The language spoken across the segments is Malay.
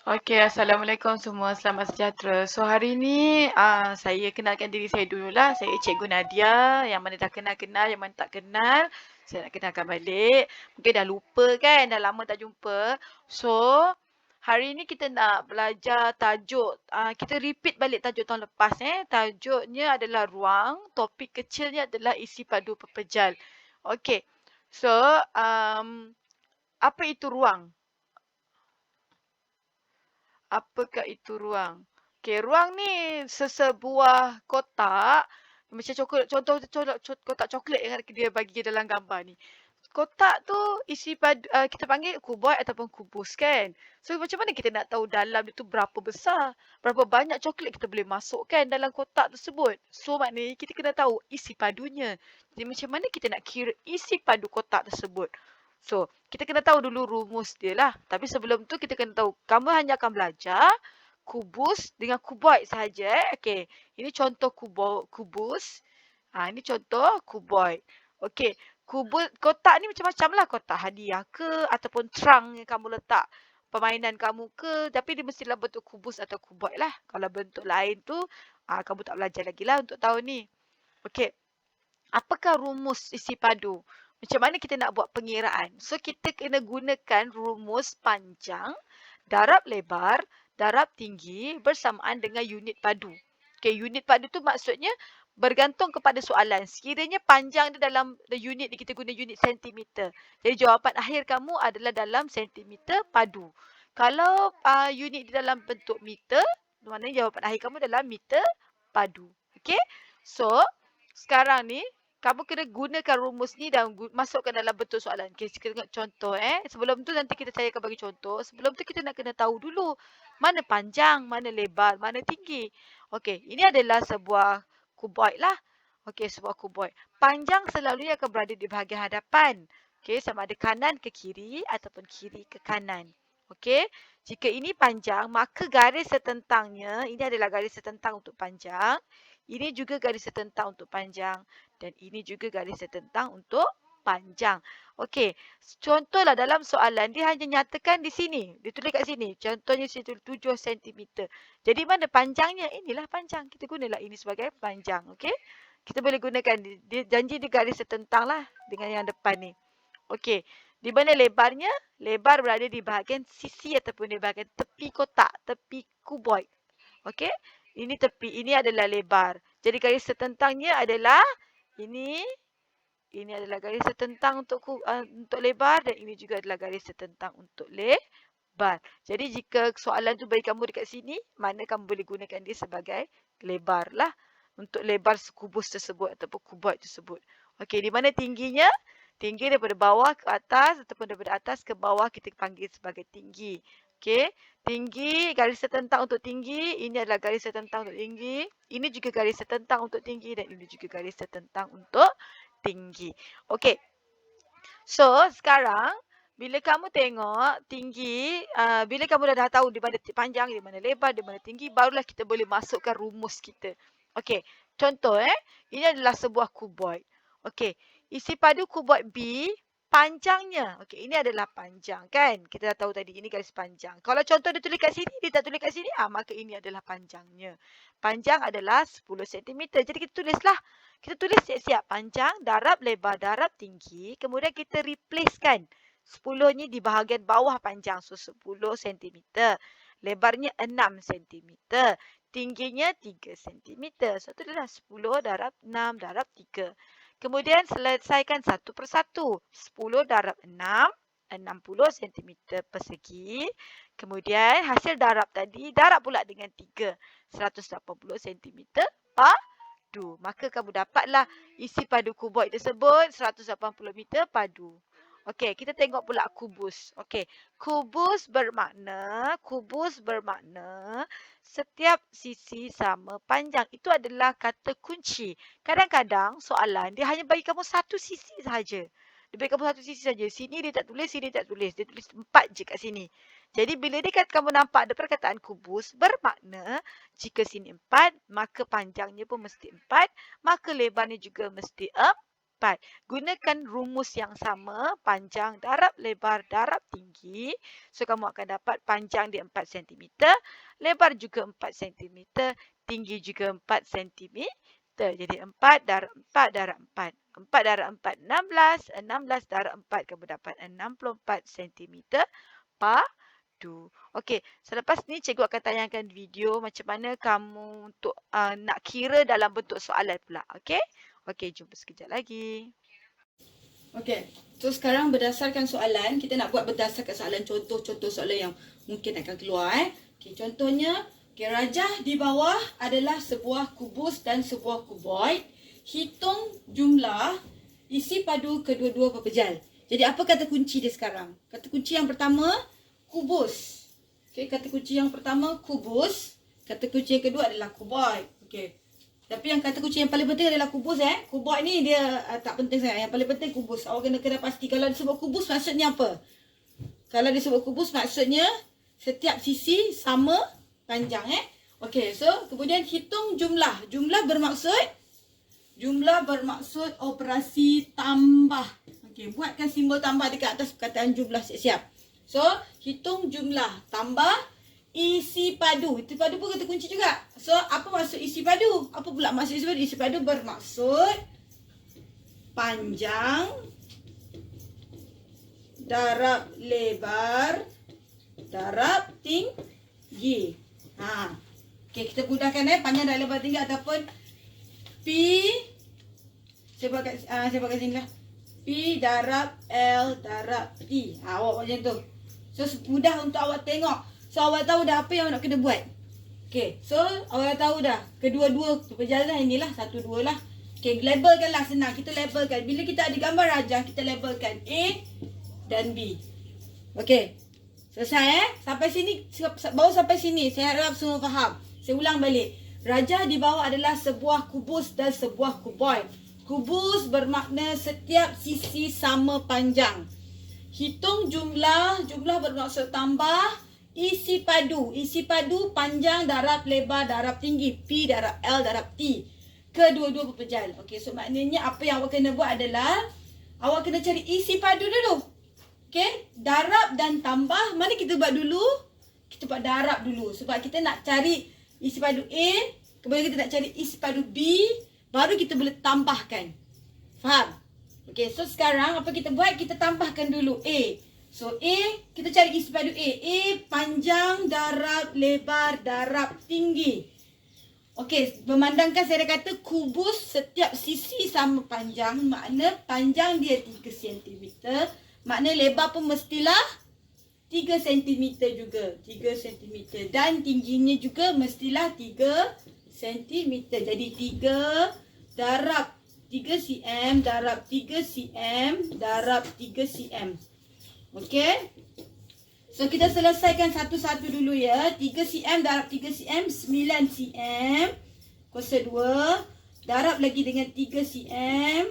Okey, Assalamualaikum semua. Selamat sejahtera. So hari ni saya kenalkan diri saya dululah. Saya Cikgu Nadia. Yang mana dah kenal-kenal, yang mana tak kenal, saya nak kenalkan balik. Mungkin dah lupa kan, dah lama tak jumpa. So hari ni kita nak belajar tajuk. Kita repeat balik tajuk tahun lepas. Tajuknya adalah ruang. Topik kecilnya adalah isi padu pepejal. Okey. So apa itu ruang? Apakah itu ruang? Okey, ruang ni sesebuah kotak macam coklat, contoh kotak coklat yang dia bagi dalam gambar ni. Kotak tu isi padu, kita panggil kuboid ataupun kubus kan. So macam mana kita nak tahu dalam dia tu berapa besar, berapa banyak coklat kita boleh masukkan dalam kotak tersebut. So maknanya kita kena tahu isi padunya. Jadi macam mana kita nak kira isi padu kotak tersebut. So, kita kena tahu dulu rumus dia lah. Tapi sebelum tu kita kena tahu, kamu hanya akan belajar kubus dengan kuboid sahaja. Okey, ini contoh kubus. Ini contoh kuboid. Okey, kubus, kotak ni macam-macam lah. Kotak hadiah ke ataupun trunk yang kamu letak permainan kamu ke. Tapi dia mestilah bentuk kubus atau kuboid lah. Kalau bentuk lain tu, kamu tak belajar lagi lah untuk tahun ni. Okey, apakah rumus isi padu? Macam mana kita nak buat pengiraan? So, kita kena gunakan rumus panjang, darab lebar, darab tinggi bersamaan dengan unit padu. Okay, unit padu tu maksudnya bergantung kepada soalan. Sekiranya panjang dia dalam the unit ni, kita guna unit sentimeter. Jadi, jawapan akhir kamu adalah dalam sentimeter padu. Kalau unit di dalam bentuk meter, maknanya jawapan akhir kamu adalah meter padu. Okay, so sekarang ni, kamu kena gunakan rumus ni dan masukkan dalam bentuk soalan. Okay, kita tengok contoh. Sebelum tu nanti saya akan bagi contoh. Sebelum tu kita nak kena tahu dulu mana panjang, mana lebar, mana tinggi. Okey, ini adalah sebuah kuboid lah. Okey, sebuah kuboid. Panjang selalunya akan berada di bahagian hadapan. Okey, sama ada kanan ke kiri ataupun kiri ke kanan. Okey, jika ini panjang, maka garis setentangnya, ini adalah garis setentang untuk panjang. Ini juga garis setentang untuk panjang. Dan ini juga garis setentang untuk panjang. Okey, contohlah dalam soalan dia hanya nyatakan di sini. Dia tulis kat sini. Contohnya situ 7 cm. Jadi mana panjangnya? Inilah panjang. Kita gunalah ini sebagai panjang. Okey, kita boleh gunakan. Dia janji di garis setentang lah dengan yang depan ni. Okey, di mana lebarnya? Lebar berada di bahagian sisi ataupun di bahagian tepi kotak. Tepi kuboid. Okey, ini tepi. Ini adalah lebar. Jadi garis setentangnya adalah ini adalah garis setentang untuk lebar dan ini juga adalah garis setentang untuk lebar. Jadi jika soalan tu bagi kamu dekat sini, mana kamu boleh gunakan dia sebagai lebar lah. Untuk lebar kubus tersebut ataupun kuboid tersebut. Okey, di mana tingginya? Tinggi daripada bawah ke atas ataupun daripada atas ke bawah kita panggil sebagai tinggi. Okey, tinggi, garis setentang untuk tinggi. Ini adalah garis setentang untuk tinggi. Ini juga garis setentang untuk tinggi dan ini juga garis setentang untuk tinggi. Okey. So, sekarang bila kamu tengok tinggi, bila kamu dah tahu di mana panjang, di mana lebar, di mana tinggi, barulah kita boleh masukkan rumus kita. Okey, contoh ini adalah sebuah kuboid. Okey, isi padu kuboid B panjangnya. Okey, ini adalah panjang kan? Kita dah tahu tadi ini garis panjang. Kalau contoh dia tulis kat sini, dia tak tulis kat sini, maka ini adalah panjangnya. Panjang adalah 10 cm. Jadi kita tulislah. Kita tulis siap-siap panjang, darab, lebar, darab, tinggi. Kemudian kita replacekan 10 ni di bahagian bawah panjang. So 10 cm. Lebarnya 6 cm. Tingginya 3 cm. So itulah 10 darab 6 darab 3. Kemudian selesaikan satu persatu. 10 darab 6. 60 cm persegi. Kemudian hasil darab tadi, darab pula dengan 3. 180 cm padu. Maka kamu dapatlah isi padu kuboid tersebut 180 meter padu. Okey, kita tengok pula kubus. Okey, kubus bermakna setiap sisi sama panjang. Itu adalah kata kunci. Kadang-kadang soalan dia hanya bagi kamu satu sisi sahaja. Dia bagi kamu satu sisi saja. Sini dia tak tulis, sini tak tulis. Dia tulis 4 je kat sini. Jadi bila dia kata kamu nampak ada perkataan kubus, bermakna jika sini 4, maka panjangnya pun mesti 4, maka lebarnya juga mesti 4. 4. Gunakan rumus yang sama, panjang darab lebar darab tinggi. So, kamu akan dapat panjang dia 4 cm, lebar juga 4 cm, tinggi juga 4 cm. Jadi 4 darab 4 darab 4. 4 darab 4, 16. 16 darab 4, kamu dapat 64 cm padu. Okey, selepas ni cikgu akan tayangkan video macam mana kamu untuk nak kira dalam bentuk soalan pula. Okey? Okey, jumpa sekejap lagi. Okey, so sekarang berdasarkan soalan, kita nak buat berdasarkan soalan contoh-contoh soalan yang mungkin akan keluar. Okey, contohnya, rajah di bawah adalah sebuah kubus dan sebuah kuboid. Hitung jumlah isi padu kedua-dua pepejal. Jadi apa kata kunci dia sekarang? Kata kunci yang pertama, kubus. Okey, kata kunci yang pertama, kubus. Kata kunci yang kedua adalah kuboid. Okey. Tapi yang kata kunci yang paling penting adalah kubus. Kuboid ni dia tak penting sangat. Yang paling penting kubus. Awak kena pasti kalau disebut kubus maksudnya apa? Kalau disebut kubus maksudnya setiap sisi sama panjang. Okey, so kemudian hitung jumlah. Jumlah bermaksud operasi tambah. Okey, buatkan simbol tambah dekat atas perkataan jumlah siap-siap. So, hitung jumlah tambah isi padu. Isi padu pun kata kunci juga. So, apa maksud isi padu? Apa pula maksud isi padu? Isi padu bermaksud panjang darab lebar darab tinggi. Okey, kita mudahkan panjang darab lebar tinggi ataupun P. Saya buat kat sini lah. P darab L darab T. Awak macam tu. So, mudah untuk awak tengok. So, awak tahu dah apa yang nak kena buat. Okey, so awak dah tahu dah. Kedua-dua perjalanan inilah, 1, 2 lah. Okey, labelkanlah senang. Kita labelkan. Bila kita ada gambar rajah, kita labelkan A dan B. Okey, selesai Sampai sini, baru sampai sini. Saya harap semua faham. Saya ulang balik. Rajah di bawah adalah sebuah kubus dan sebuah kuboid. Kubus bermakna setiap sisi sama panjang. Hitung jumlah bermaksud tambah. Isi padu panjang darab lebar darab tinggi. P darab L darab T. Kedua-dua pepejal. Okey, so maknanya apa yang awak kena buat adalah awak kena cari isi padu dulu. Okey, darab dan tambah. Mana kita buat dulu? Kita buat darab dulu. Sebab kita nak cari isi padu A. Kemudian kita nak cari isi padu B. Baru kita boleh tambahkan. Faham? Okey, so sekarang apa kita buat? Kita tambahkan dulu A. So A, kita cari isi padu A. A panjang darab lebar darab tinggi. Okey, memandangkan saya dah kata kubus setiap sisi sama panjang. Makna panjang dia 3 cm. Makna lebar pun mestilah 3 cm juga. 3 cm. Dan tingginya juga mestilah 3 cm. Jadi 3 darab 3 cm darab 3 cm darab 3 cm. Okey. So kita selesaikan satu-satu dulu ya. 3 cm darab 3 cm 9 cm kuasa 2 darab lagi dengan 3 cm.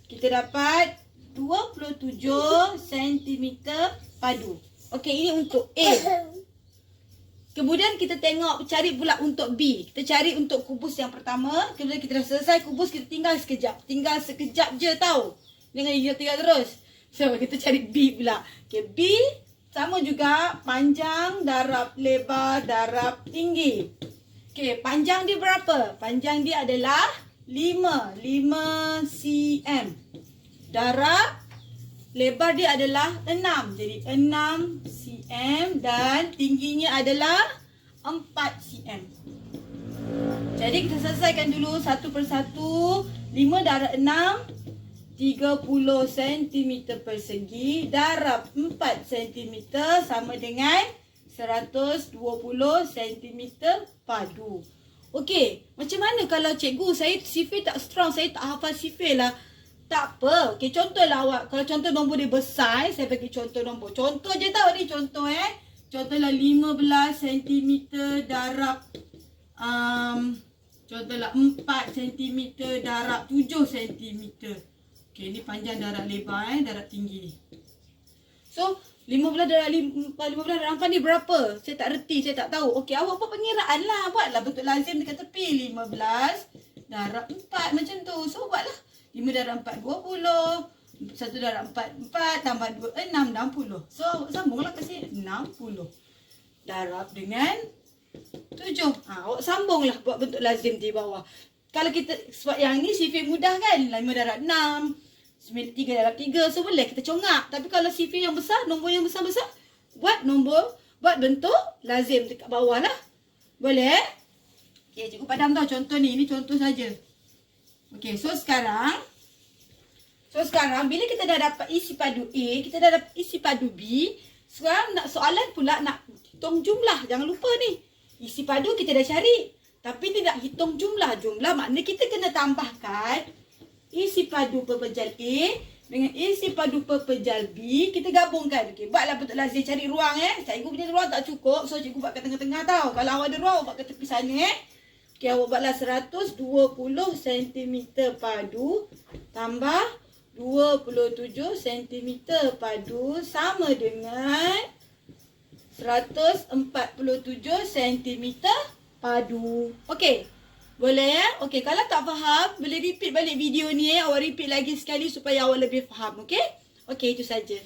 Kita dapat 27 cm padu. Okey, ini untuk A. Kemudian kita tengok cari pula untuk B. Kita cari untuk kubus yang pertama. Kemudian kita dah selesai kubus, kita tinggal sekejap. Tinggal sekejap je tau. Jangan tinggal terus. So, kita cari B pula. Okay, B sama juga panjang darab lebar darab tinggi. Okay, panjang dia berapa? Panjang dia adalah 5 cm. Darab lebar dia adalah 6. Jadi 6 cm dan tingginya adalah 4 cm. Jadi kita selesaikan dulu satu persatu. 5 darab 6 30 cm persegi darab 4 cm sama dengan 120 cm padu. Okey, macam mana kalau cikgu saya sifir tak strong, saya tak hafal sifir lah. Tak apa. Okey, contohlah awak. Kalau contoh nombor dia besar, saya bagi contoh nombor. Contoh je tau ni, contoh Contohlah 15 cm darab contohlah 4 cm darab 7 cm. Okey, ni panjang darab lebar darab tinggi. So, 15 darab 4 darab 4 ni berapa? Saya tak reti, saya tak tahu. Okey, awak buat pengiraan lah. Buatlah bentuk lazim dekat tepi. 15 darab 4 macam tu. So, buatlah. 5 darab 4, 20. 1 darab 4, 4. Tambah 2, 6, 60. So, sambunglah ke sini. 60. Darab dengan 7. Awak sambunglah buat bentuk lazim di bawah. Kalau kita, sebab yang ni sifir mudah kan. 5 darab 6. 3 darab 3. So, boleh kita congak. Tapi kalau sifir yang besar, nombor yang besar-besar, buat bentuk lazim dekat bawah lah. Boleh? Okay, cikgu padam tau contoh ni. Ini contoh saja. Okay, so sekarang bila kita dah dapat isi padu A, kita dah dapat isi padu B. Sekarang nak soalan pula nak hitung jumlah. Jangan lupa ni. Isi padu kita dah cari. Tapi tidak hitung jumlah. Jumlah maknanya kita kena tambahkan isi padu pepejal A dengan isi padu pepejal B. Kita gabungkan. Okey, buatlah bentuk lazim, cari ruang Cikgu punya ruang tak cukup. So cikgu buat kat tengah-tengah tau. Kalau awak ada ruang, awak buat kat tepi sana Okey, awak buatlah 120 cm padu tambah 27 cm padu sama dengan 147 cm padu. Okey. Boleh Okey, kalau tak faham, boleh repeat balik video ni Awak repeat lagi sekali supaya awak lebih faham. Okey? Okey, itu saja.